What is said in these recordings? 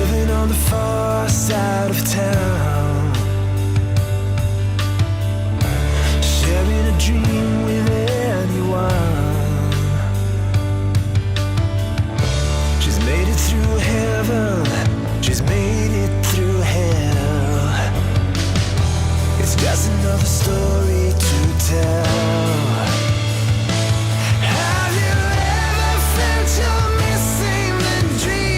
living on the far side of town, sharing a dream with anyone. She's made it through heaven, she's made it through hell. It's just another story to tell. Have you ever felt you're missing the dream?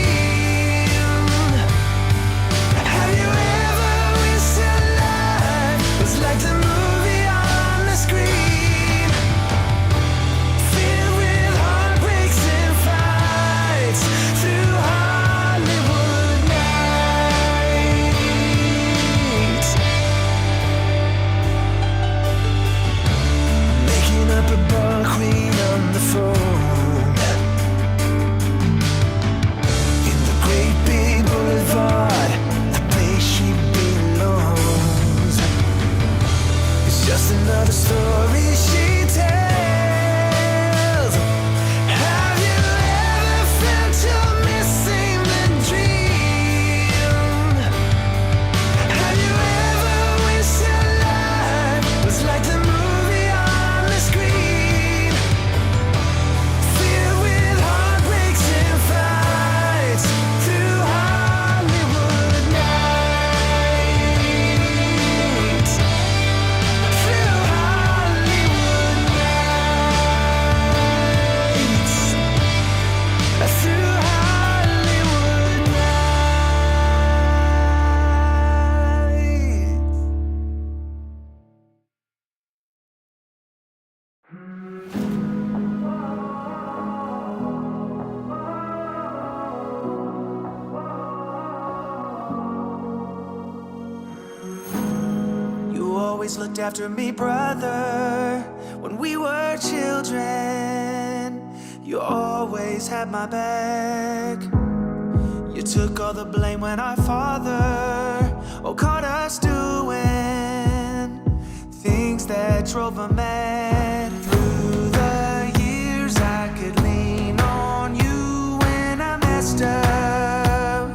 Have you ever wished your life was like the movie on the screen, filled with heartbreaks and fights through Hollywood nights? Making up a bar queen on the phone in the great big boulevard, the place she belongs. It's just another story she tells. Have you ever felt you're missing the dream? Have you ever wished your life was like the movie on the screen, filled with heartbreaks and fights through Hollywood nights? Through Hollywood nights. Through Hollywood nights. You always looked after me, brother, when we were children. You always had my back. You took all the blame when our father caught us doing things that drove him mad. Through the years I could lean on you when I messed up.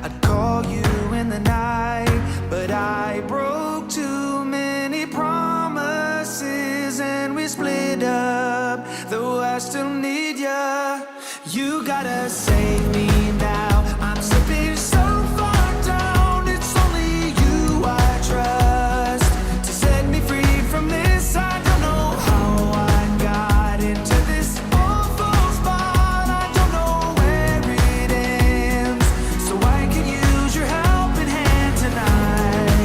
I'd call you in the night, but I broke too many promises and we split up. Though I still need ya, you gotta save me now. I'm slipping so far down, it's only you I trust to set me free from this. I don't know how I got into this awful spot. I don't know where it ends, so I could use your helping hand tonight.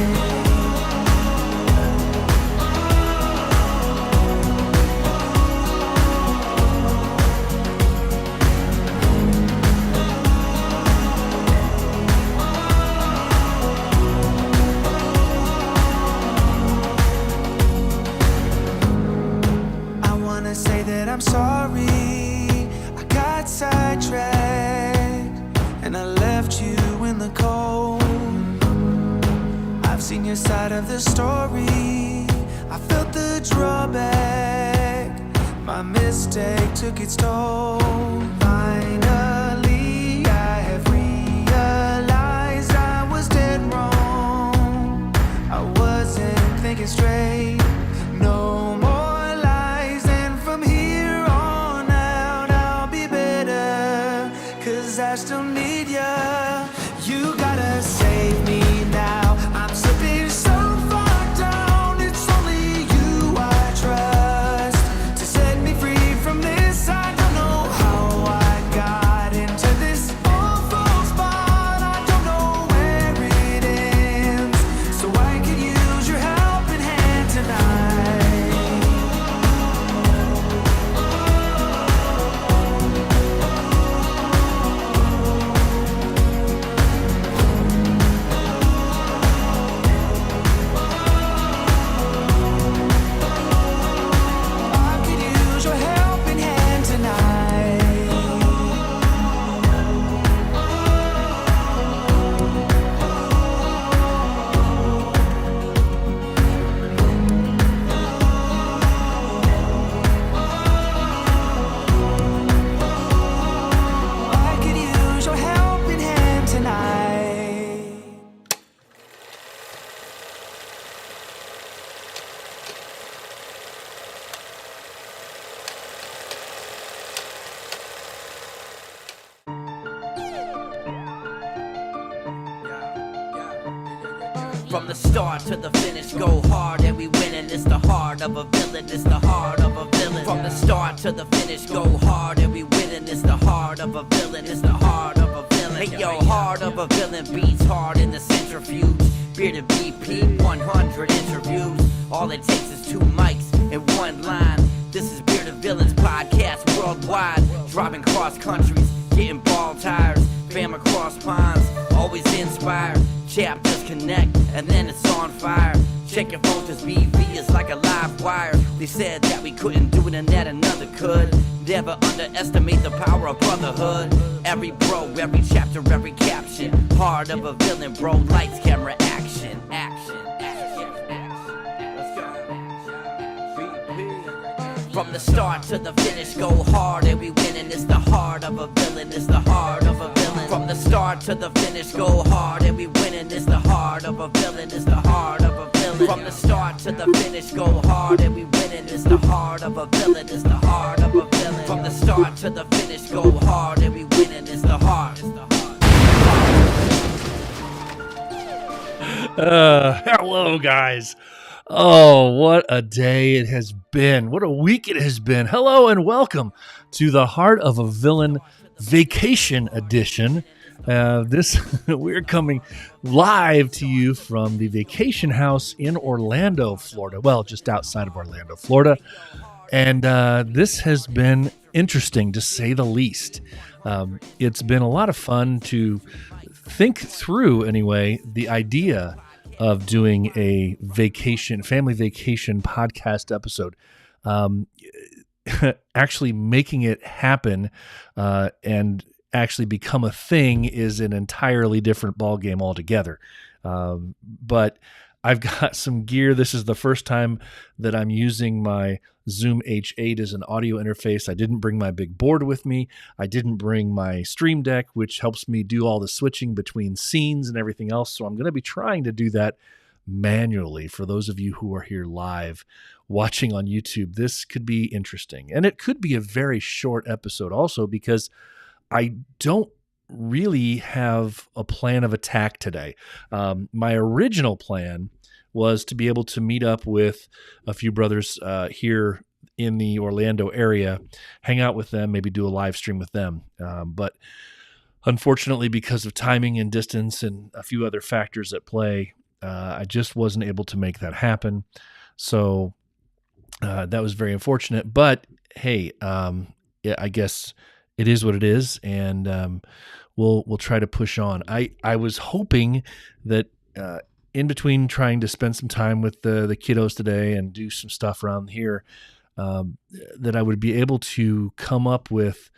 I wanna say that I'm sorry, I got sidetracked and I left you in the cold. I've seen your side of the story, I felt the drawback. My mistake took its toll. Finally, I have realized I was dead wrong. I wasn't thinking straight. No more lies, and from here on out I'll be better, 'cause I still need ya. You gotta save me now. I'm slipping so far down, it's only you I trust to set me free from this. I don't know how I got into this awful spot. I don't know where it ends, so I could use your helping hand tonight. From the start to the finish, go hard and we winning. It's the heart of a villain, it's the heart of a villain. From the start to the finish, go hard and we winning. It's the heart of a villain, it's the heart of a villain. Hey yo, heart of a villain beats hard in the centrifuge. Bearded BP, 100 interviews. All it takes is 2 mics and 1 line. This is Bearded Villains podcast worldwide. Driving cross countries, getting ball tires. Fam across ponds, always inspired. Chapters connect, and then it's on fire. Check your phone, cause BV is like a live wire. They said that we couldn't do it and that another could. Never underestimate the power of brotherhood. Every bro, every chapter, every caption. Heart of a villain, bro. Lights, camera, action, action, action, action. Let's go. From the start to the finish, go hard and we winning. It's the heart of a villain, it's the heart of a villain. From the start to the finish, go hard and we winning. It's the heart of a villain, it's the heart of a villain. From the start to the finish, go hard and we winning. It's the heart of a villain, it's the heart of a villain. From the start to the finish, go hard and we winning. It's the heart. Hello, guys. Oh, what a day it has been. What a week it has been. Hello and welcome to the Heart of a Villain Vacation Edition. We're coming live to you from the vacation house in Orlando, Florida. Well, just outside of Orlando, Florida. And this has been interesting, to say the least. It's been a lot of fun to think through, anyway, the idea of doing a family vacation podcast episode. Actually making it happen and actually become a thing is an entirely different ballgame altogether. But I've got some gear. This is the first time that I'm using my Zoom H8 as an audio interface. I didn't bring my big board with me. I didn't bring my Stream Deck, which helps me do all the switching between scenes and everything else. So I'm going to be trying to do that manually. For those of you who are here live watching on YouTube, this could be interesting. And it could be a very short episode also, because I don't really have a plan of attack today. My original plan was to be able to meet up with a few brothers here in the Orlando area, hang out with them, maybe do a live stream with them. But unfortunately, because of timing and distance and a few other factors at play, I just wasn't able to make that happen. So that was very unfortunate. But hey, yeah, I guess it is what it is, and we'll try to push on. I was hoping that in between trying to spend some time with the kiddos today and do some stuff around here, that I would be able to come up with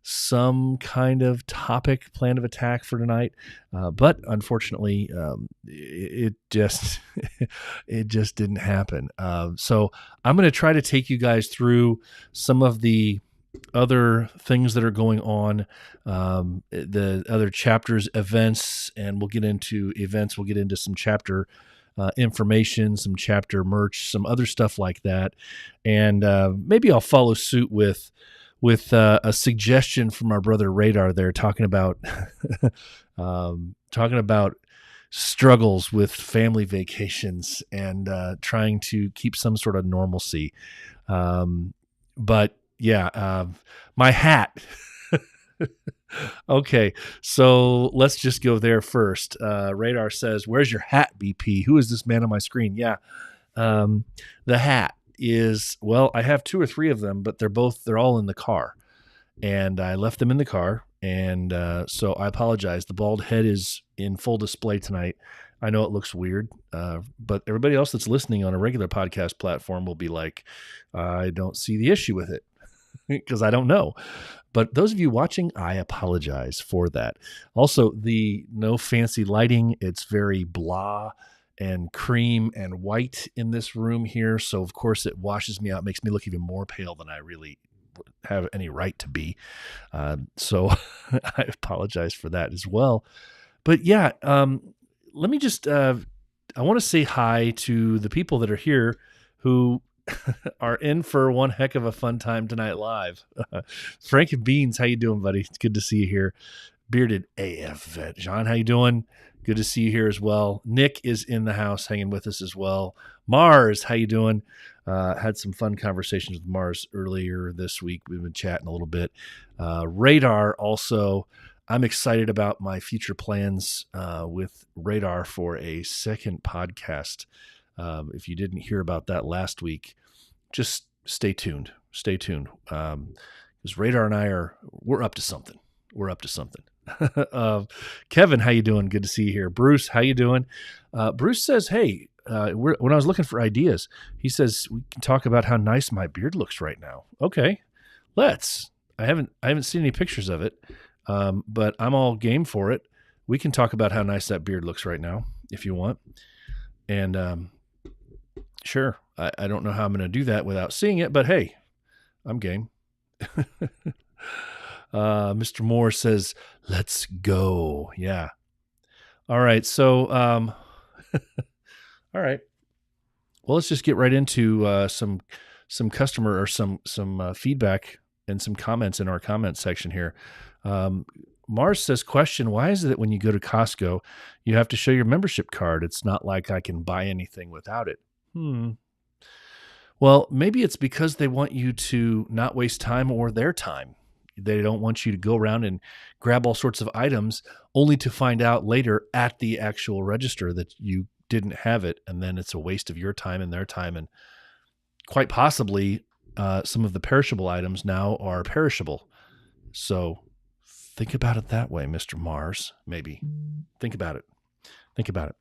some kind of topic plan of attack for tonight. But unfortunately, it just didn't happen. So I'm going to try to take you guys through some of the other things that are going on, the other chapters, events, and we'll get into events. We'll get into some chapter information, some chapter merch, some other stuff like that. And maybe I'll follow suit with a suggestion from our brother Radar there, talking about struggles with family vacations and trying to keep some sort of normalcy. But yeah, my hat. Okay, so let's just go there first. Radar says, "Where's your hat, BP? Who is this man on my screen?" Yeah, the hat is, well, I have 2 or 3 of them, but they're all in the car, and I left them in the car, and so I apologize. The bald head is in full display tonight. I know it looks weird, but everybody else that's listening on a regular podcast platform will be like, I don't see the issue with it, because I don't know. But those of you watching, I apologize for that. Also, the no fancy lighting. It's very blah and cream and white in this room here. So, of course, it washes me out, makes me look even more pale than I really have any right to be. So I apologize for that as well. But yeah, let me just, I want to say hi to the people that are here who are in for one heck of a fun time tonight live. Frank and Beans, how you doing, buddy? It's good to see you here. Bearded AF vet. John, how you doing? Good to see you here as well. Nick is in the house hanging with us as well. Mars, how you doing? Had some fun conversations with Mars earlier this week. We've been chatting a little bit. Radar also, I'm excited about my future plans with Radar for a second podcast. If you didn't hear about that last week, just stay tuned. Stay tuned. Because Radar and we're up to something. We're up to something. Kevin, how you doing? Good to see you here. Bruce, how you doing? Bruce says, hey, when I was looking for ideas, he says we can talk about how nice my beard looks right now. Okay, let's. I haven't seen any pictures of it, but I'm all game for it. We can talk about how nice that beard looks right now if you want. And sure, I don't know how I'm going to do that without seeing it, but hey, I'm game. Mr. Moore says, let's go. Yeah. All right. So, all right. Well, let's just get right into some customer or some feedback and some comments in our comment section here. Mars says, question, why is it that when you go to Costco, you have to show your membership card? It's not like I can buy anything without it. Well, maybe it's because they want you to not waste time or their time. They don't want you to go around and grab all sorts of items only to find out later at the actual register that you didn't have it. And then it's a waste of your time and their time. And quite possibly some of the perishable items now are perishable. So think about it that way, Mr. Mars, maybe. Think about it. Think about it.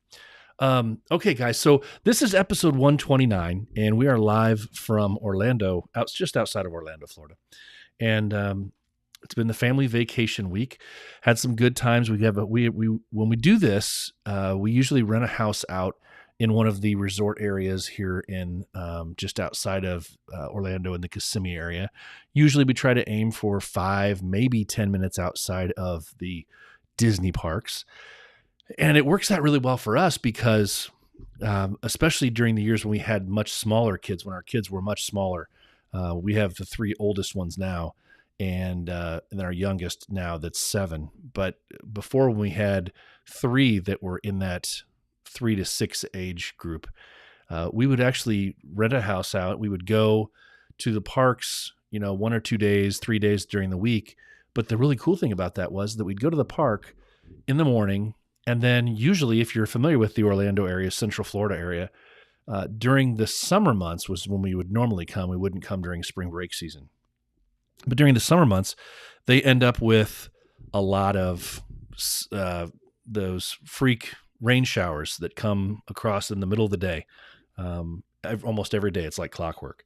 Okay, guys. So this is episode 129, and we are live from Orlando, just outside of Orlando, Florida. And it's been the family vacation week. Had some good times. We when we do this, we usually rent a house out in one of the resort areas here in just outside of Orlando in the Kissimmee area. Usually we try to aim for 5, maybe 10 minutes outside of the Disney parks. And it works out really well for us because especially during the years when we had much smaller kids, when our kids were much smaller, we have the 3 oldest ones now. And then our youngest now that's 7. But before, when we had 3 that were in that 3 to 6 age group, we would actually rent a house out. We would go to the parks, 1 or 2 days, 3 days during the week. But the really cool thing about that was that we'd go to the park in the morning. And then usually, if you're familiar with the Orlando area, Central Florida area, during the summer months was when we would normally come. We wouldn't come during spring break season. But during the summer months, they end up with a lot of those freak rain showers that come across in the middle of the day. Almost every day, it's like clockwork.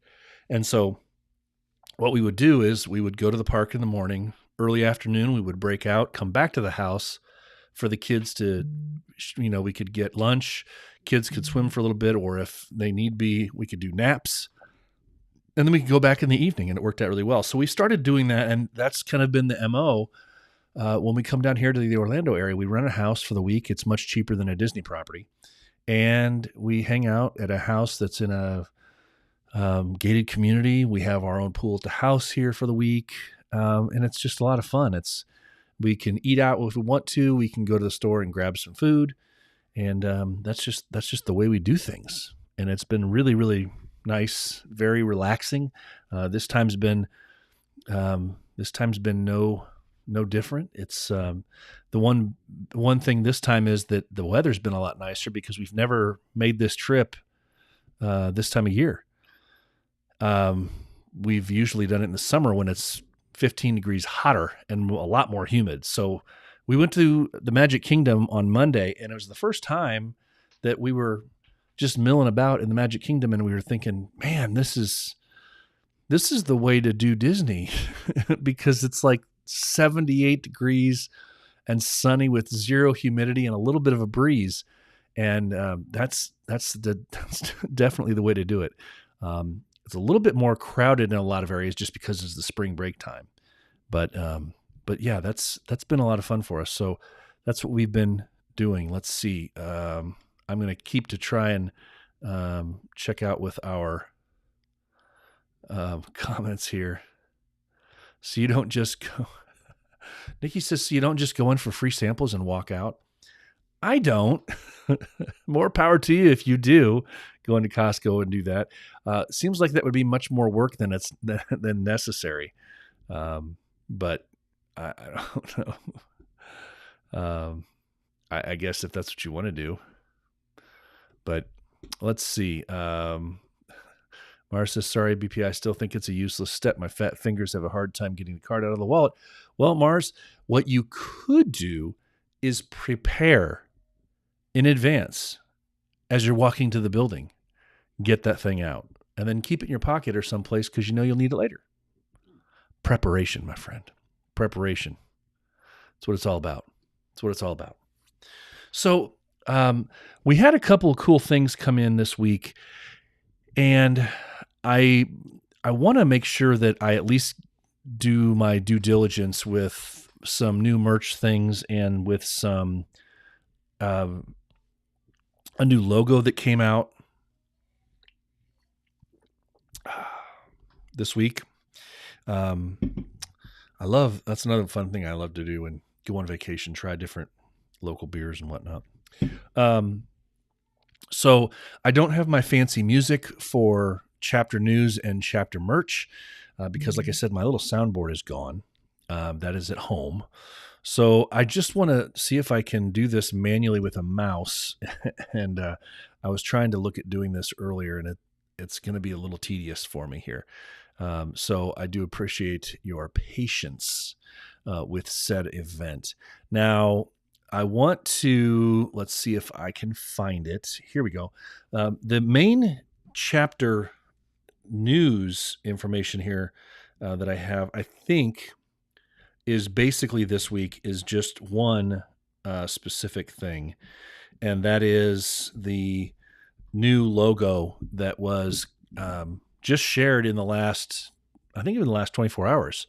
And so what we would do is we would go to the park in the morning, early afternoon, we would break out, come back to the house for the kids to, we could get lunch, kids could swim for a little bit, or if they need be, we could do naps. And then we could go back in the evening, and it worked out really well. So we started doing that, and that's kind of been the MO. When we come down here to the Orlando area, we rent a house for the week. It's much cheaper than a Disney property. And we hang out at a house that's in a gated community. We have our own pool at the house here for the week. And it's just a lot of fun. We can eat out if we want to. We can go to the store and grab some food. And that's just the way we do things. And it's been really, really nice, very relaxing. This time's been no different. It's the one thing this time is that the weather's been a lot nicer because we've never made this trip this time of year. We've usually done it in the summer when it's 15 degrees hotter and a lot more humid. So we went to the Magic Kingdom on Monday, and it was the first time that we were just milling about in the Magic Kingdom, and we were thinking, man, this is the way to do Disney because it's like 78 degrees and sunny with zero humidity and a little bit of a breeze. And that's definitely the way to do it. It's a little bit more crowded in a lot of areas just because it's the spring break time. But yeah, that's been a lot of fun for us. So that's what we've been doing. Let's see. I'm going to keep to try and check out with our comments here. So you don't just go. Nikki says, so you don't just go in for free samples and walk out. I don't. More power to you if you do go into Costco and do that. Seems like that would be much more work than than necessary. But I don't know. I guess if that's what you want to do. But let's see. Mars says, sorry, BP, I still think it's a useless step. My fat fingers have a hard time getting the card out of the wallet. Well, Mars, what you could do is prepare in advance as you're walking to the building. Get that thing out and then keep it in your pocket or someplace because you know you'll need it later. Preparation, my friend. Preparation. That's what it's all about. That's what it's all about. So we had a couple of cool things come in this week, and I want to make sure that I at least do my due diligence with some new merch things and with some a new logo that came out this week. That's another fun thing I love to do and go on vacation, try different local beers and whatnot. So I don't have my fancy music for chapter news and chapter merch because, like I said, my little soundboard is gone. That is at home. So I just want to see if I can do this manually with a mouse. And I was trying to look at doing this earlier, and it's going to be a little tedious for me here. So I do appreciate your patience with said event. Now, I want to, let's see if I can find it. Here we go. The main chapter news information here that I have, I think, is basically this week is just one specific thing, and that is the new logo that was just shared in the last, I think even the last 24 hours,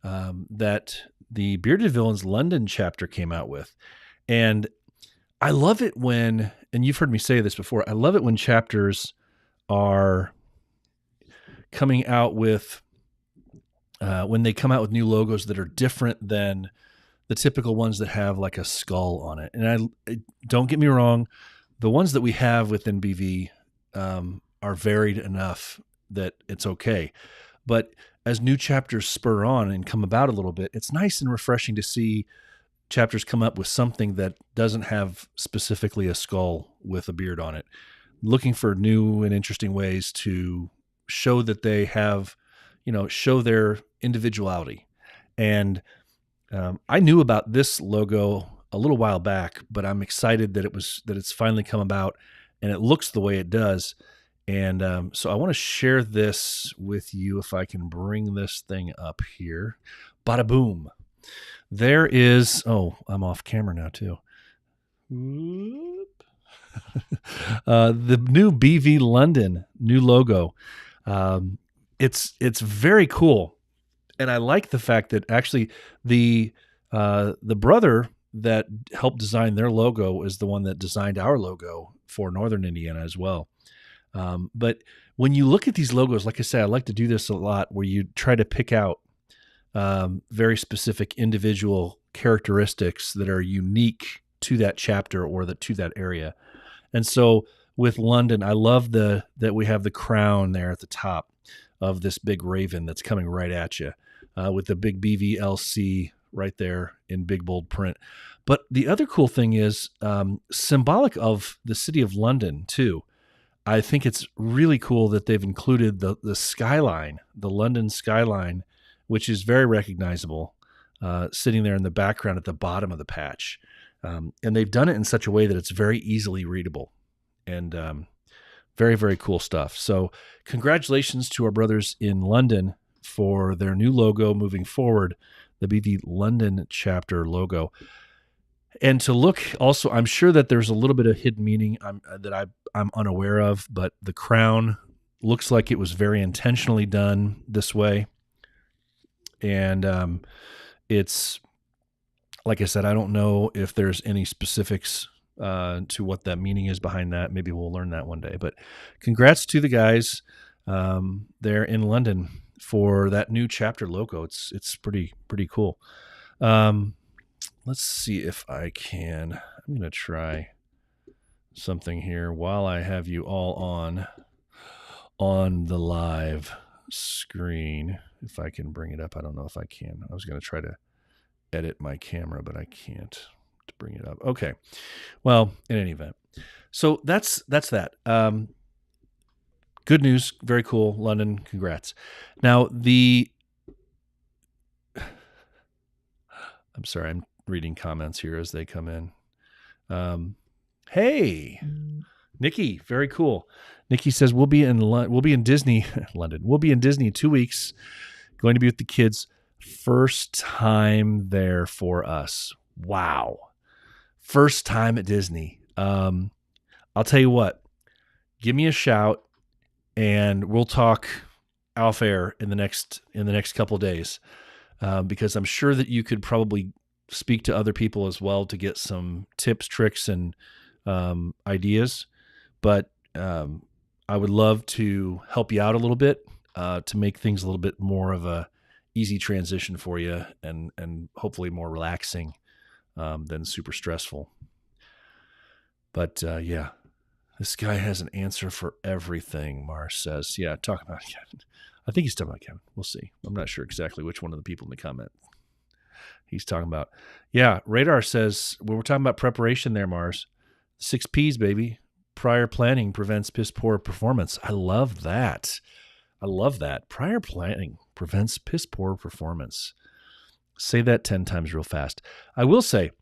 that the Bearded Villains London chapter came out with. And I love it when, and you've heard me say this before, I love it when chapters are coming out with, when they come out with new logos that are different than the typical ones that have like a skull on it. And don't get me wrong, the ones that we have within BV are varied enough that it's okay. But as new chapters spur on and come about a little bit, it's nice and refreshing to see chapters come up with something that doesn't have specifically a skull with a beard on it. Looking for new and interesting ways to show that they have, show their individuality. And I knew about this logo a little while back, but I'm excited that it's finally come about and it looks the way it does. And so I want to share this with you if I can bring this thing up here. Bada boom. There is, I'm off camera now too. The new BV London, new logo. It's very cool. And I like the fact that actually the brother that helped design their logo is the one that designed our logo for Northern Indiana as well. But when you look at these logos, like I said, I like to do this a lot where you try to pick out very specific individual characteristics that are unique to that chapter or to that area. And so with London, I love that we have the crown there at the top of this big raven that's coming right at you with the big BVLC right there in big bold print. But the other cool thing is symbolic of the city of London too. I think it's really cool that they've included the skyline, the London skyline, which is very recognizable, sitting there in the background at the bottom of the patch. And they've done it in such a way that it's very easily readable and very, very cool stuff. So congratulations to our brothers in London for their new logo moving forward, the BV London chapter logo. And to look also, I'm sure that there's a little bit of hidden meaning that I'm unaware of, but the crown looks like it was very intentionally done this way. And it's, like I said, I don't know if there's any specifics to what that meaning is behind that. Maybe we'll learn that one day. But congrats to the guys there in London for that new chapter logo. It's pretty cool. let's see if I can. I'm going to try something here while I have you all on the live screen. If I can bring it up, I don't know if I can. I was going to try to edit my camera, but I can't to bring it up. Okay. Well, in any event, so that's that. Good news, very cool, London. Congrats. Now I'm sorry, I'm reading comments here as they come in. Hey, Nikki, very cool. Nikki says we'll be in Disney, London. We'll be in Disney in 2 weeks. Going to be with the kids. First time there for us. Wow, first time at Disney. I'll tell you what. Give me a shout, and we'll talk off air in the next couple of days, because I'm sure that you could probably speak to other people as well to get some tips, tricks, and ideas. But I would love to help you out a little bit to make things a little bit more of a easy transition for you, and hopefully more relaxing than super stressful. But yeah, this guy has an answer for everything, Mars says. Yeah, talk about Kevin. I think he's talking about Kevin. We'll see. I'm not sure exactly which one of the people in the comment he's talking about. Yeah, Radar says, when we're talking about preparation there, Mars, 6 P's, baby. Prior planning prevents piss poor performance. I love that. Prior planning prevents piss poor performance. Say that 10 times real fast. I will say,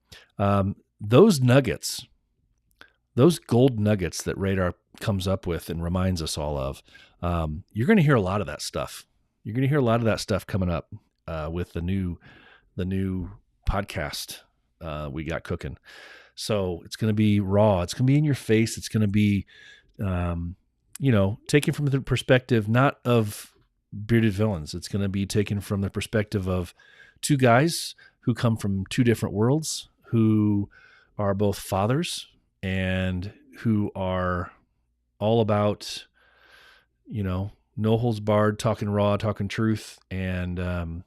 those nuggets, those gold nuggets that Radar comes up with and reminds us all of, you're going to hear a lot of that stuff. You're going to hear a lot of that stuff coming up with the new podcast we got cooking. So it's going to be raw. It's going to be in your face. It's going to be, taken from the perspective not of bearded villains. It's going to be taken from the perspective of 2 guys who come from 2 different worlds, who are both fathers and who are all about, no holds barred, talking raw, talking truth, and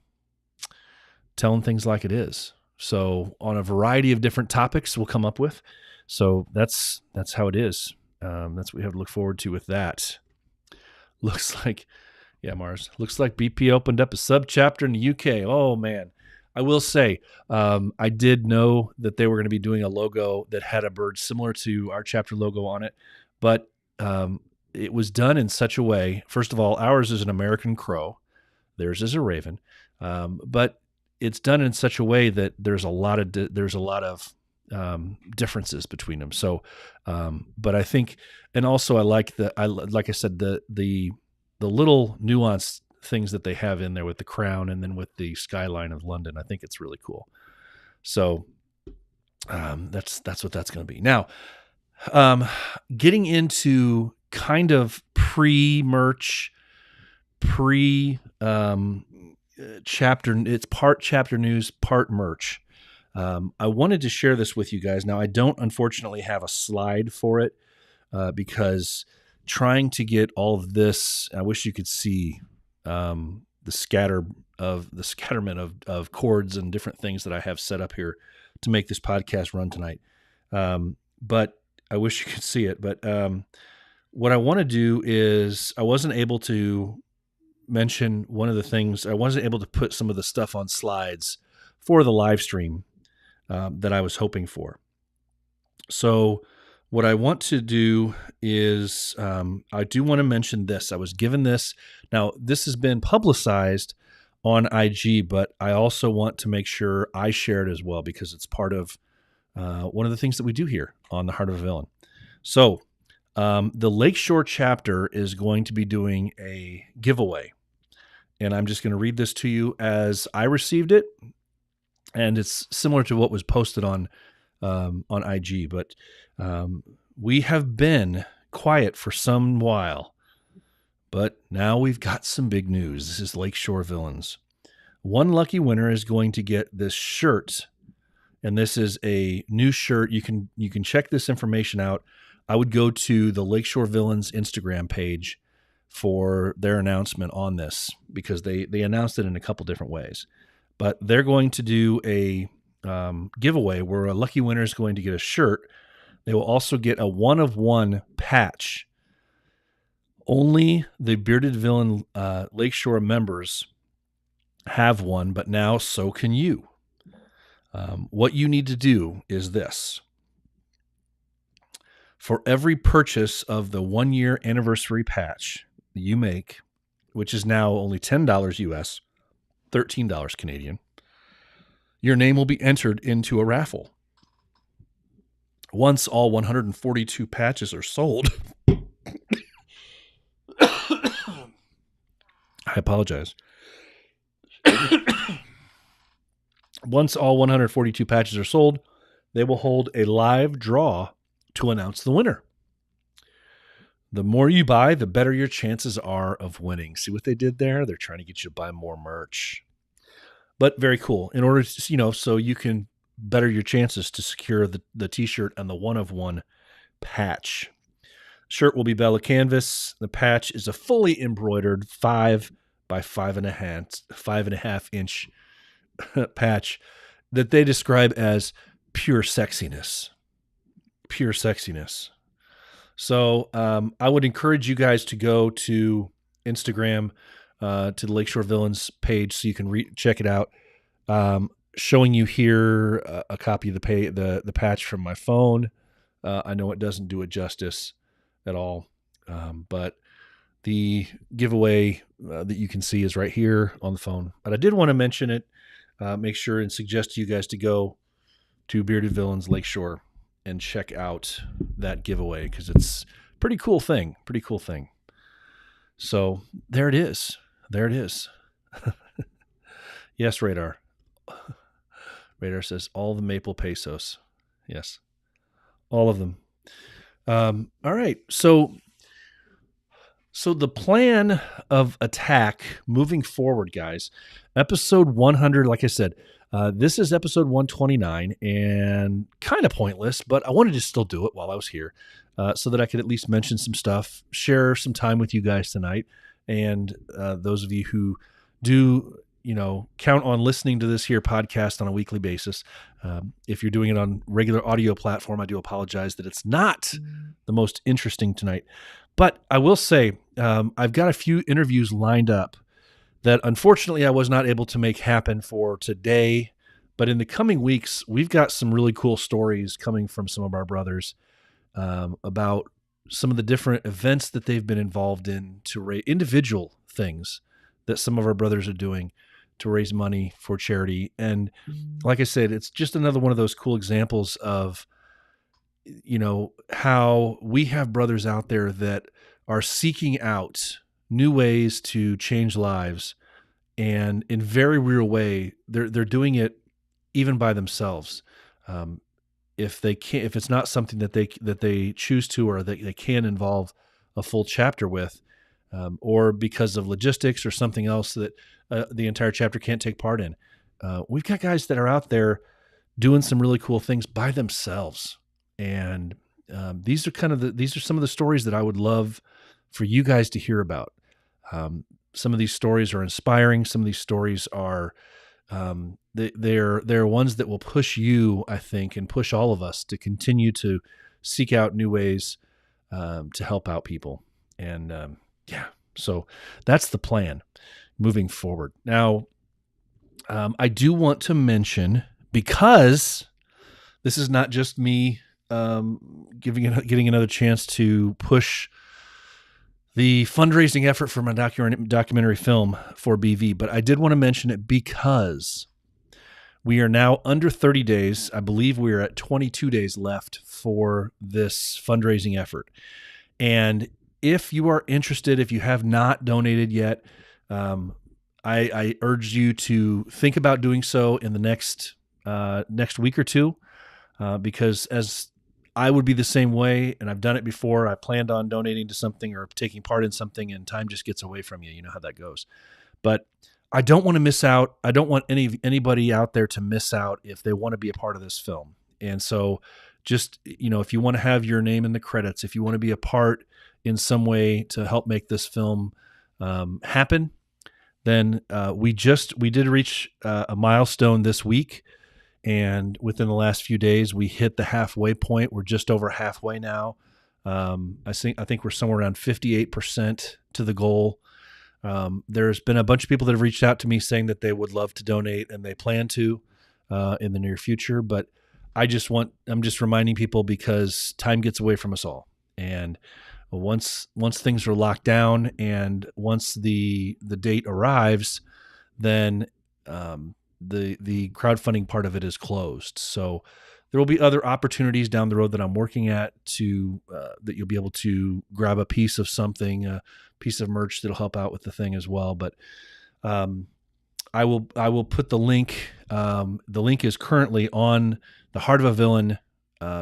telling things like it is. So on a variety of different topics we'll come up with. So that's how it is. That's what we have to look forward to with that. Looks like BP opened up a sub chapter in the UK. Oh man. I will say, I did know that they were going to be doing a logo that had a bird similar to our chapter logo on it, but it was done in such a way. First of all, ours is an American crow, theirs is a raven, but it's done in such a way that there's a lot of differences between them. So, but I think, and also I like I said, the little nuanced things that they have in there with the crown and then with the skyline of London. I think it's really cool. So that's what that's going to be. Now, getting into kind of pre-merch, chapter, it's part chapter news, part merch. I wanted to share this with you guys. Now, I don't unfortunately have a slide for it because trying to get all of this, I wish you could see the scatterment of chords and different things that I have set up here to make this podcast run tonight. But I wish you could see it. But what I want to do is, I wasn't able to mention one of the things. I wasn't able to put some of the stuff on slides for the live stream that I was hoping for. So what I want to do is, I do want to mention this. I was given this. Now, this has been publicized on IG, but I also want to make sure I share it as well, because it's part of one of the things that we do here on The Heart of a Villain. So the Lakeshore chapter is going to be doing a giveaway. And I'm just going to read this to you as I received it. And it's similar to what was posted on IG, but we have been quiet for some while, but now we've got some big news. This is Lakeshore Villains. One lucky winner is going to get this shirt, and this is a new shirt. You can check this information out. I would go to the Lakeshore Villains Instagram page for their announcement on this, because they announced it in a couple different ways. But they're going to do a giveaway where a lucky winner is going to get a shirt. They will also get a 1-of-1 patch. Only the Bearded Villain Lakeshore members have one, but now so can you. What you need to do is this. For every purchase of the 1-year anniversary patch you make, which is now only $10 US, $13 Canadian, your name will be entered into a raffle. Once all 142 patches are sold, I apologize. Once all 142 patches are sold, they will hold a live draw to announce the winner. The more you buy, the better your chances are of winning. See what they did there? They're trying to get you to buy more merch. But very cool. In order to, so you can better your chances to secure the t-shirt and the 1-of-1 patch. Shirt will be Bella canvas. The patch is a fully embroidered 5 by 5.5 inch patch that they describe as pure sexiness. Pure sexiness. So I would encourage you guys to go to Instagram, to the Lakeshore Villains page so you can check it out. Showing you here a copy of the patch from my phone. I know it doesn't do it justice at all, but the giveaway that you can see is right here on the phone. But I did want to mention it, make sure and suggest to you guys to go to Bearded Villains Lakeshore and check out that giveaway because it's a pretty cool thing. So there it is. Yes, Radar. Radar says all the maple pesos. Yes, all of them. All right. So the plan of attack moving forward, guys, episode 100, like I said, this is episode 129 and kind of pointless, but I wanted to still do it while I was here so that I could at least mention some stuff, share some time with you guys tonight. And those of you who do, count on listening to this here podcast on a weekly basis. If you're doing it on regular audio platform, I do apologize that it's not the most interesting tonight. But I will say I've got a few interviews lined up that unfortunately I was not able to make happen for today. But in the coming weeks, we've got some really cool stories coming from some of our brothers about some of the different events that they've been involved in to raise individual things that some of our brothers are doing to raise money for charity. And like I said, it's just another one of those cool examples of, how we have brothers out there that are seeking out new ways to change lives. And in very real way, they're doing it even by themselves. If it's not something that they choose to, or that they can involve a full chapter with, or because of logistics or something else that the entire chapter can't take part in. We've got guys that are out there doing some really cool things by themselves. And these are some of the stories that I would love for you guys to hear about. Some of these stories are inspiring. Some of these stories are, they're ones that will push you, I think, and push all of us to continue to seek out new ways to help out people. And so that's the plan moving forward. Now, I do want to mention, because this is not just me getting another chance to push the fundraising effort for my documentary film for BV, but I did want to mention it because we are now under 30 days. I believe we are at 22 days left for this fundraising effort. And if you are interested, if you have not donated yet, I urge you to think about doing so in the next week or two, because as I would be the same way, and I've done it before. I planned on donating to something or taking part in something, and time just gets away from you. You know how that goes. But I don't want to miss out. I don't want anybody out there to miss out if they want to be a part of this film. And so just, if you want to have your name in the credits, if you want to be a part in some way to help make this film happen, then we did reach a milestone this week. And within the last few days, we hit the halfway point. We're just over halfway now. I think we're somewhere around 58% to the goal. There's been a bunch of people that have reached out to me saying that they would love to donate and they plan to in the near future. But I'm just reminding people because time gets away from us all. And once things are locked down and once the date arrives, then the crowdfunding part of it is closed. So there will be other opportunities down the road that I'm working at to that you'll be able to grab a piece of something, a piece of merch that'll help out with the thing as well. But I will put the link. The link is currently on the Heart of a Villain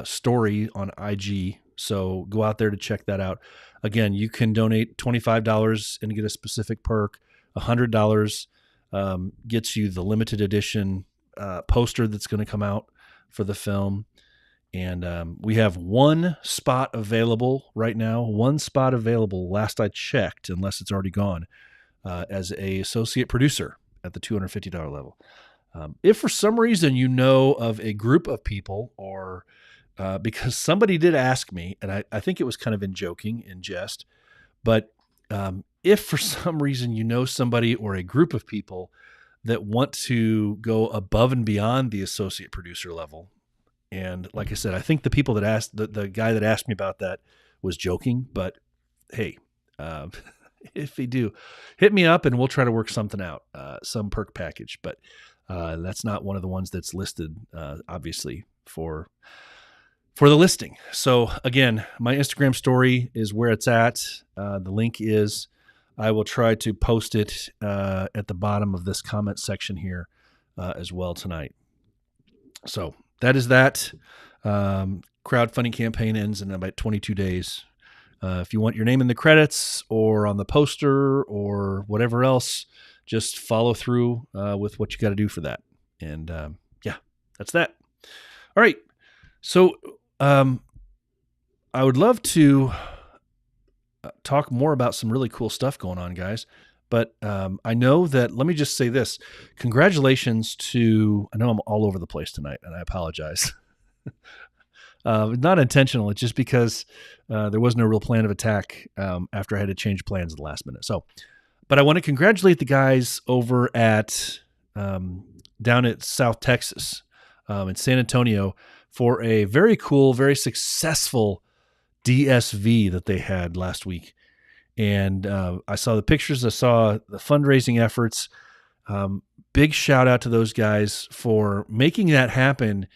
story on IG. So go out there to check that out. Again, you can donate $25 and get a specific perk. $100 gets you the limited edition poster that's going to come out for the film. And we have one spot available right now. One spot available, last I checked, unless it's already gone, as a associate producer at the $250 level. If for some reason you know of a group of people or because somebody did ask me, and I think it was kind of in jest, but if for some reason you know somebody or a group of people that want to go above and beyond the associate producer level, and like I said, I think the people that asked, the guy that asked me about that was joking, but hey, if they do, hit me up and we'll try to work something out, some perk package, but that's not one of the ones that's listed, obviously, for the listing. So again, my Instagram story is where it's at. The link is, I will try to post it at the bottom of this comment section here as well tonight. So that is that. Crowdfunding campaign ends in about 22 days. If you want your name in the credits or on the poster or whatever else, just follow through with what you got to do for that. And yeah, that's that. All right. So I would love to talk more about some really cool stuff going on, guys. But I know that, let me just say this. Congratulations to, I know I'm all over the place tonight, and I apologize. Not intentional. It's just because there was no real plan of attack after I had to change plans at the last minute. So, but I want to congratulate the guys over at down at South Texas in San Antonio for a very cool, very successful DSV that they had last week. And I saw the pictures. I saw the fundraising efforts. Big shout out to those guys for making that happen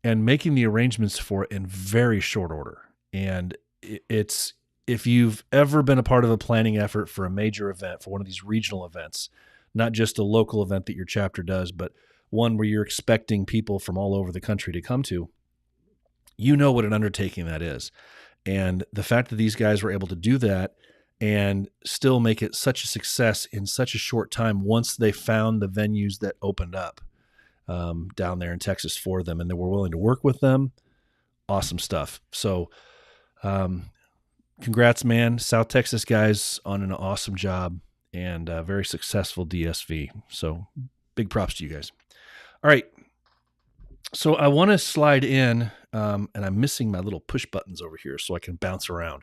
and making the arrangements for it in very short order. And it's, if you've ever been a part of a planning effort for a major event, for one of these regional events, not just a local event that your chapter does, but one where you're expecting people from all over the country to come to, you know what an undertaking that is. And the fact that these guys were able to do that and still make it such a success in such a short time once they found the venues that opened up down there in Texas for them and they were willing to work with them, awesome stuff. So congrats, man. South Texas guys on an awesome job and a very successful DSV. So big props to you guys. All right. So I want to slide in, and I'm missing my little push buttons over here so I can bounce around.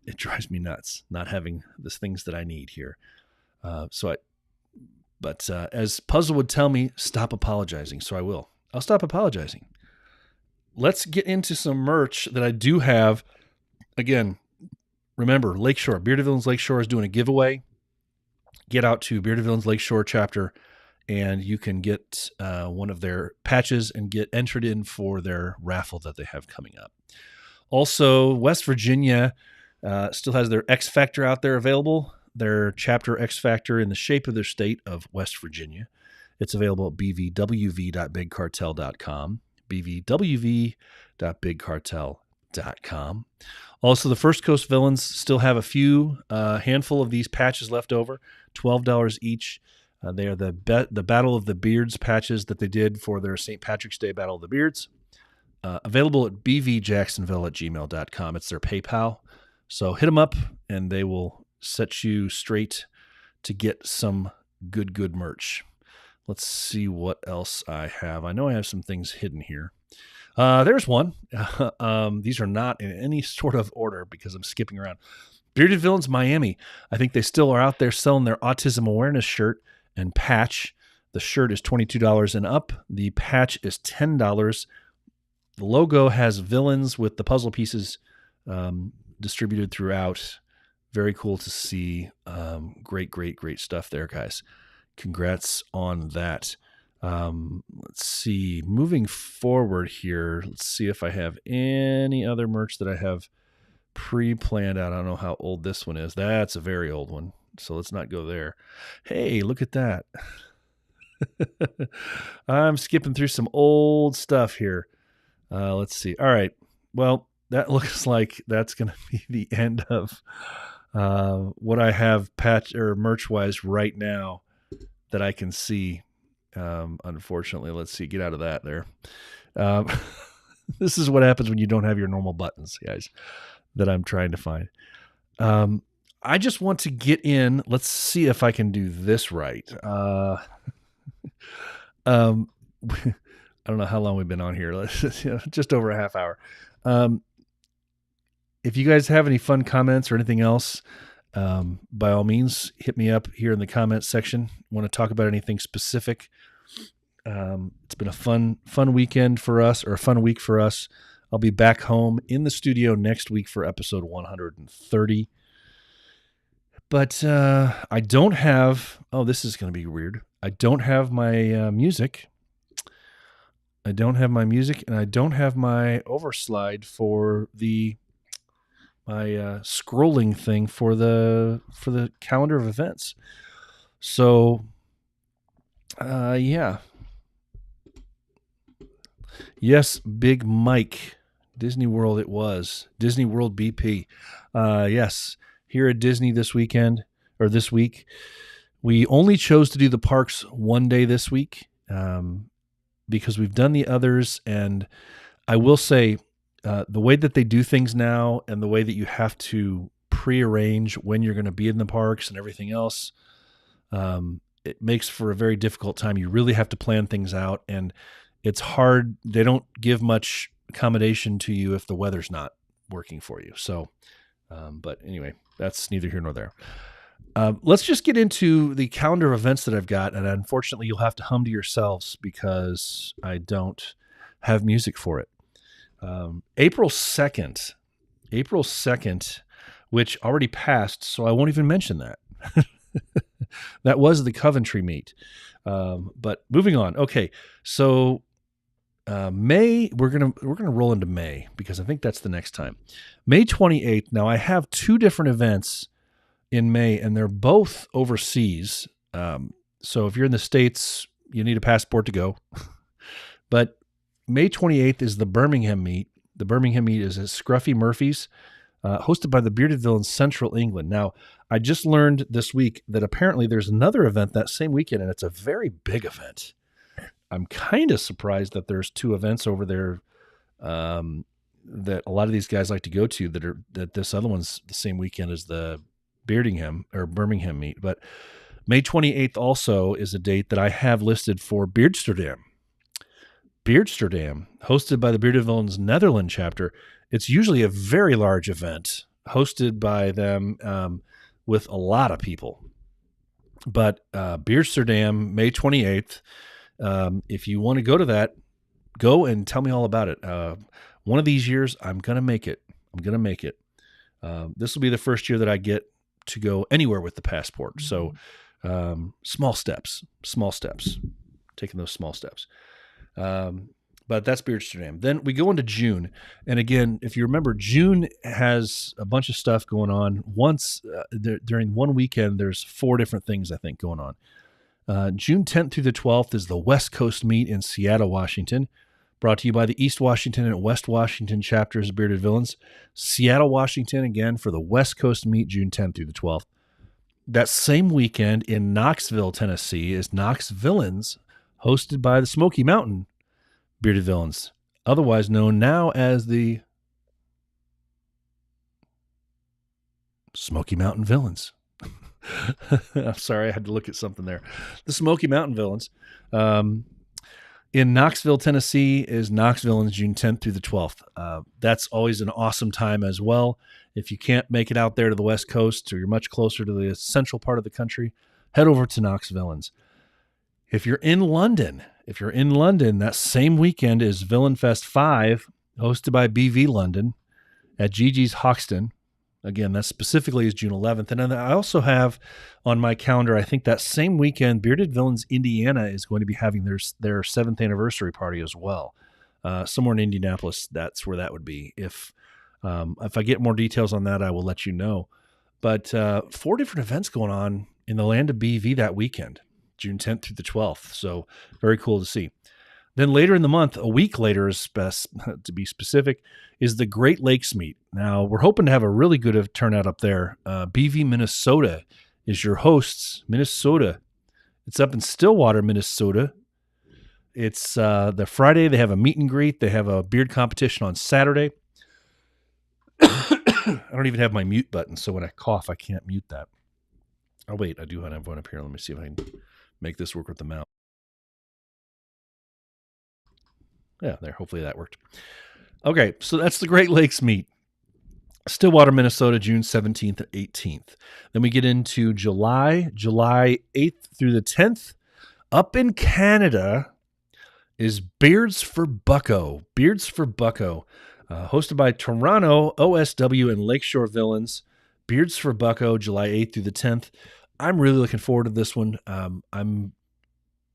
It drives me nuts not having the things that I need here. But as Puzzle would tell me, stop apologizing. So I will. I'll stop apologizing. Let's get into some merch that I do have. Again, remember, Lakeshore, Bearded Villains Lakeshore is doing a giveaway. Get out to Bearded Villains Lakeshore chapter, and you can get one of their patches and get entered in for their raffle that they have coming up. Also, West Virginia still has their X Factor out there available, their chapter X Factor in the shape of their state of West Virginia. It's available at bvwv.bigcartel.com, bvwv.bigcartel.com. Also, the First Coast Villains still have a few, handful of these patches left over, $12 each. They are the Battle of the Beards patches that they did for their St. Patrick's Day Battle of the Beards. Available at bvjacksonville@gmail.com. It's their PayPal. So hit them up and they will set you straight to get some good merch. Let's see what else I have. I know I have some things hidden here. There's one. These are not in any sort of order because I'm skipping around. Bearded Villains Miami. I think they still are out there selling their autism awareness shirt and patch. The shirt is $22 and up. The patch is $10. The logo has villains with the puzzle pieces distributed throughout. Very cool to see. Great stuff there, guys. Congrats on that. Let's see. Moving forward here, let's see if I have any other merch that I have pre-planned out. I don't know how old this one is. That's a very old one, so let's not go there. Hey, look at that. I'm skipping through some old stuff here. Let's see. All right. Well, that looks like that's going to be the end of what I have patch or merch-wise right now that I can see. Unfortunately, let's see. Get out of that there. This is what happens when you don't have your normal buttons, guys, that I'm trying to find. I just want to get in. Let's see if I can do this right. I don't know how long we've been on here. Just over a half hour. If you guys have any fun comments or anything else, by all means, hit me up here in the comments section. Want to talk about anything specific? It's been a fun weekend for us, or a fun week for us. I'll be back home in the studio next week for episode 130. But I don't have, this is going to be weird. I don't have my music. I don't have my music, and I don't have my overslide for my scrolling thing for the calendar of events. So, yeah. Yes, Big Mike, Disney World it was. Disney World BP. Yes, here at Disney this week, we only chose to do the parks one day this week because we've done the others. And I will say the way that they do things now and the way that you have to prearrange when you're going to be in the parks and everything else, it makes for a very difficult time. You really have to plan things out, and it's hard. They don't give much accommodation to you if the weather's not working for you. So, but anyway, that's neither here nor there. Let's just get into the calendar of events that I've got. And unfortunately, you'll have to hum to yourselves because I don't have music for it. April 2nd, which already passed, so I won't even mention that. That was the Coventry meet. But moving on. Okay. So, May, we're going to roll into May because I think that's the next time. May 28th. Now I have two different events in May, and they're both overseas. So if you're in the States, you need a passport to go. But May 28th is the Birmingham meet. The Birmingham meet is at Scruffy Murphy's, hosted by the Bearded Villains Central England. Now, I just learned this week that apparently there's another event that same weekend, and it's a very big event. I'm kind of surprised that there's two events over there that a lot of these guys like to go to that this other one's the same weekend as the Birmingham meet. But May 28th also is a date that I have listed for Beardsterdam, hosted by the Bearded Villains Netherlands chapter. It's usually a very large event hosted by them with a lot of people. But Beardsterdam, May 28th, if you want to go to that, go and tell me all about it. One of these years, I'm going to make it. This will be the first year that I get to go anywhere with the passport. So small steps, taking those small steps. But that's Beardsterdam. Then we go into June. And again, if you remember, June has a bunch of stuff going on. During one weekend, there's 4 different things, I think, going on. June 10th through the 12th is the West Coast meet in Seattle, Washington, brought to you by the East Washington and West Washington chapters of Bearded Villains. Seattle, Washington, again, for the West Coast meet, June 10th through the 12th. That same weekend in Knoxville, Tennessee, is Knox Villains, hosted by the Smoky Mountain Bearded Villains, otherwise known now as the Smoky Mountain Villains. I'm sorry, I had to look at something there. The Smoky Mountain Villains. In Knoxville, Tennessee is Knoxville on June 10th through the 12th. That's always an awesome time as well. If you can't make it out there to the West Coast or you're much closer to the central part of the country, head over to Knoxvilleans. If you're in London, that same weekend is Villain Fest 5, hosted by BV London at Gigi's Hoxton. Again, that specifically is June 11th. And then I also have on my calendar, I think that same weekend, Bearded Villains Indiana is going to be having their 7th anniversary party as well. Somewhere in Indianapolis, that's where that would be. If I get more details on that, I will let you know. But 4 different events going on in the land of BV that weekend, June 10th through the 12th. So very cool to see. Then later in the month, a week later, to be specific, is the Great Lakes Meet. Now, we're hoping to have a really good turnout up there. BV Minnesota is your hosts. Minnesota. It's up in Stillwater, Minnesota. It's the Friday. They have a meet and greet. They have a beard competition on Saturday. I don't even have my mute button, so when I cough, I can't mute that. Oh, wait, I do have one up here. Let me see if I can make this work with the mouse. Yeah, there. Hopefully that worked. Okay, so that's the Great Lakes Meet. Stillwater, Minnesota, June 17th and 18th. Then we get into July 8th through the 10th. Up in Canada is Beards for Bucko. Beards for Bucko. Hosted by Toronto, OSW, and Lakeshore Villains. Beards for Bucko, July 8th through the 10th. I'm really looking forward to this one. I'm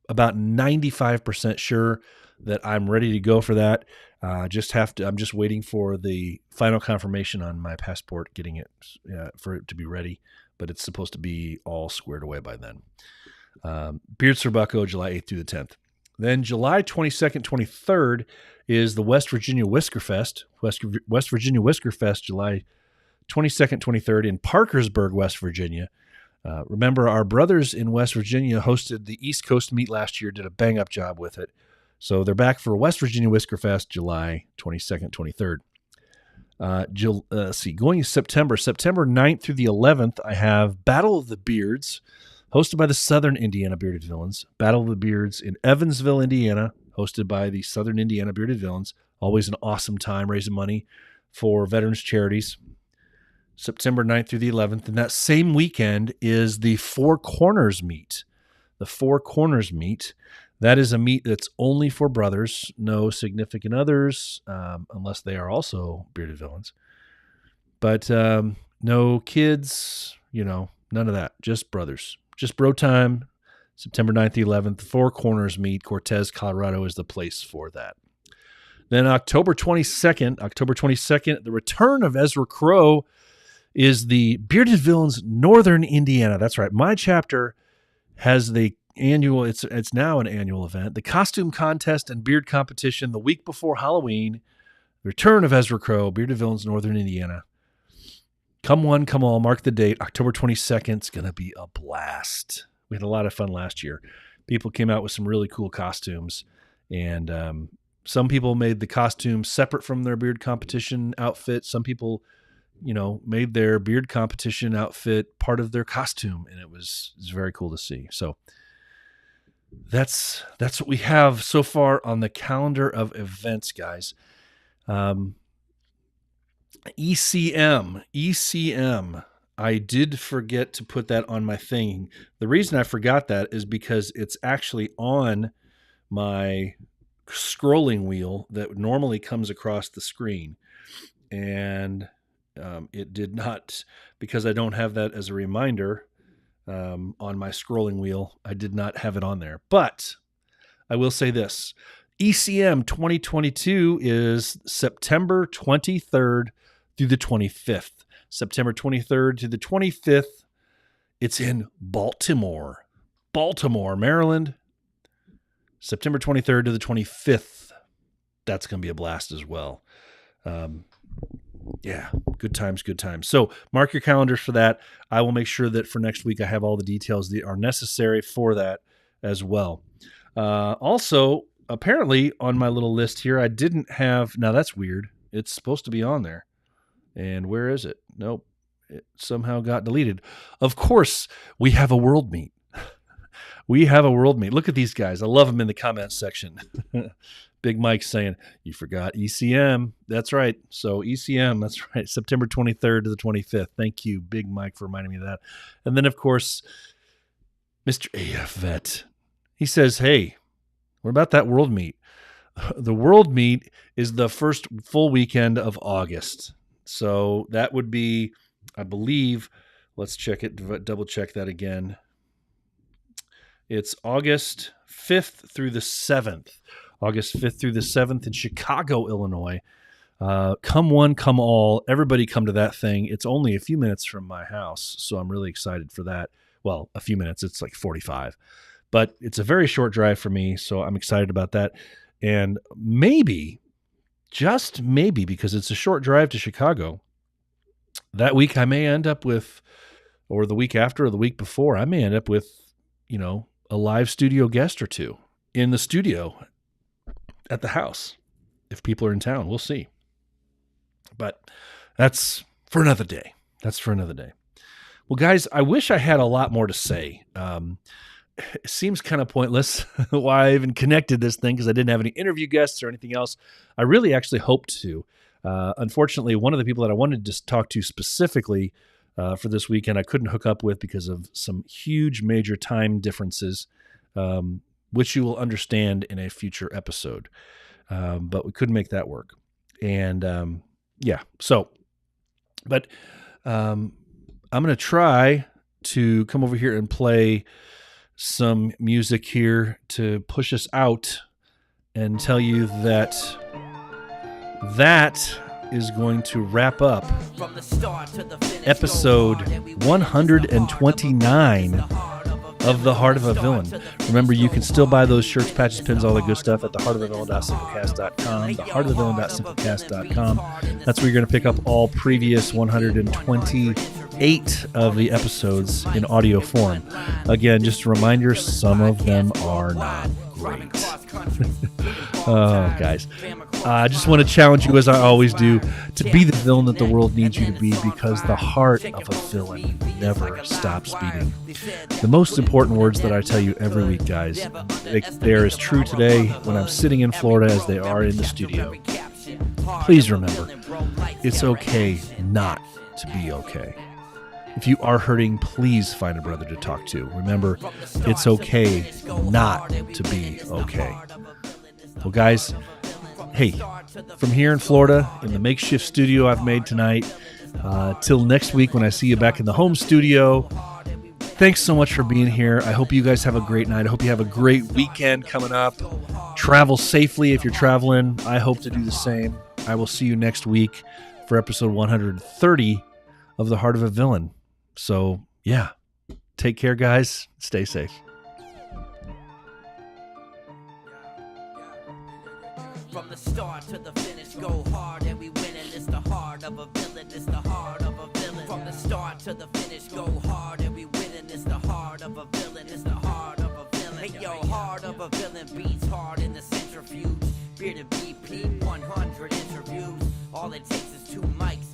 about 95% sure that I'm ready to go for that. I'm just waiting for the final confirmation on my passport, getting it for it to be ready, but it's supposed to be all squared away by then. Beards for Bucko, July 8th through the 10th. Then July 22nd, 23rd is the West Virginia Whisker Fest. West Virginia Whisker Fest, July 22nd, 23rd in Parkersburg, West Virginia. Remember, our brothers in West Virginia hosted the East Coast meet last year, did a bang-up job with it. So they're back for West Virginia Whisker Fest, July 22nd, 23rd. Going to September 9th through the 11th, I have Battle of the Beards, hosted by the Southern Indiana Bearded Villains. Battle of the Beards in Evansville, Indiana, hosted by the Southern Indiana Bearded Villains. Always an awesome time raising money for veterans charities. September 9th through the 11th. And that same weekend is the Four Corners Meet. The Four Corners Meet. That is a meet that's only for brothers, no significant others, unless they are also bearded villains. But no kids, none of that. Just brothers. Just bro time, September 9th to 11th. The Four Corners Meet, Cortez, Colorado is the place for that. Then October 22nd, the return of Ezra Crow is the Bearded Villains Northern Indiana. That's right. My chapter has the annual, it's now an annual event, the costume contest and beard competition the week before Halloween. Return of Ezra Crow, Bearded Villains Northern Indiana. Come one, come all, mark the date, October 22nd. It's going to be a blast. We had a lot of fun last year. People came out with some really cool costumes, and some people made the costumes separate from their beard competition outfit. Some people, made their beard competition outfit part of their costume, and it was very cool to see. So that's what we have so far on the calendar of events, guys. ECM. I did forget to put that on my thing. The reason I forgot that is because it's actually on my scrolling wheel that normally comes across the screen. And it did not, because I don't have that as a reminder on my scrolling wheel. I did not have it on there. But I will say this. ECM 2022 is September 23rd through the 25th. September 23rd to the 25th. It's in Baltimore, Maryland. September 23rd to the 25th. That's going to be a blast as well. Yeah, good times. So mark your calendars for that. I will make sure that for next week I have all the details that are necessary for that as well. Also, apparently on my little list here, I didn't have, now that's weird. It's supposed to be on there. And where is it? Nope. it somehow got deleted. Of course, we have a world meet. We have a world meet. Look at these guys. I love them in the comments section. Big Mike saying, you forgot ECM. That's right. So ECM, that's right. September 23rd to the 25th. Thank you, Big Mike, for reminding me of that. And then, of course, Mr. AF Vet. He says, hey, what about that world meet? The world meet is the first full weekend of August. So that would be, I believe, let's check it, double check that again. It's August 5th through the 7th. August 5th through the 7th in Chicago, Illinois. Come one, come all. Everybody come to that thing. It's only a few minutes from my house, so I'm really excited for that. Well, a few minutes. It's like 45. But it's a very short drive for me, so I'm excited about that. And maybe, just maybe, because it's a short drive to Chicago, that week I may end up with, or the week after or the week before, I may end up with, a live studio guest or two in the studio at the house. If people are in town, we'll see. But that's for another day. Well, guys, I wish I had a lot more to say. It seems kind of pointless why I even connected this thing, because I didn't have any interview guests or anything else. I really actually hoped to. Unfortunately, one of the people that I wanted to talk to specifically for this weekend, I couldn't hook up with because of some huge major time differences, which you will understand in a future episode. But we couldn't make that work. And I'm going to try to come over here and play some music here to push us out and tell you that is going to wrap up episode 129 of The Heart of a Villain. Remember, you can still buy those shirts, patches, pins, all that good stuff at theheartofavillain.simplecast.com, theheartofavillain.simplecast.com. That's where you're going to pick up all previous 128 of the episodes in audio form. Again, just a reminder, some of them are not great. Oh, guys. I just want to challenge you, as I always do, to be the villain that the world needs you to be, because the heart of a villain never stops beating. The most important words that I tell you every week, guys, they are as true today when I'm sitting in Florida as they are in the studio. Please remember, it's okay not to be okay. If you are hurting, please find a brother to talk to. Remember, it's okay not to be okay. Well, guys, hey, from here in Florida, in the makeshift studio I've made tonight, till next week when I see you back in the home studio, thanks so much for being here. I hope you guys have a great night. I hope you have a great weekend coming up. Travel safely if you're traveling. I hope to do the same. I will see you next week for episode 130 of The Heart of a Villain. So, yeah, take care, guys. Stay safe. From the start to the finish, go hard and we win, and it's the heart of a villain, it's the heart of a villain. From the start to the finish, go hard and we win, and it's the heart of a villain, it's the heart of a villain. Hey yo, heart of a villain beats hard in the centrifuge. Bearded BP, 100 interviews. All it takes is 2 mics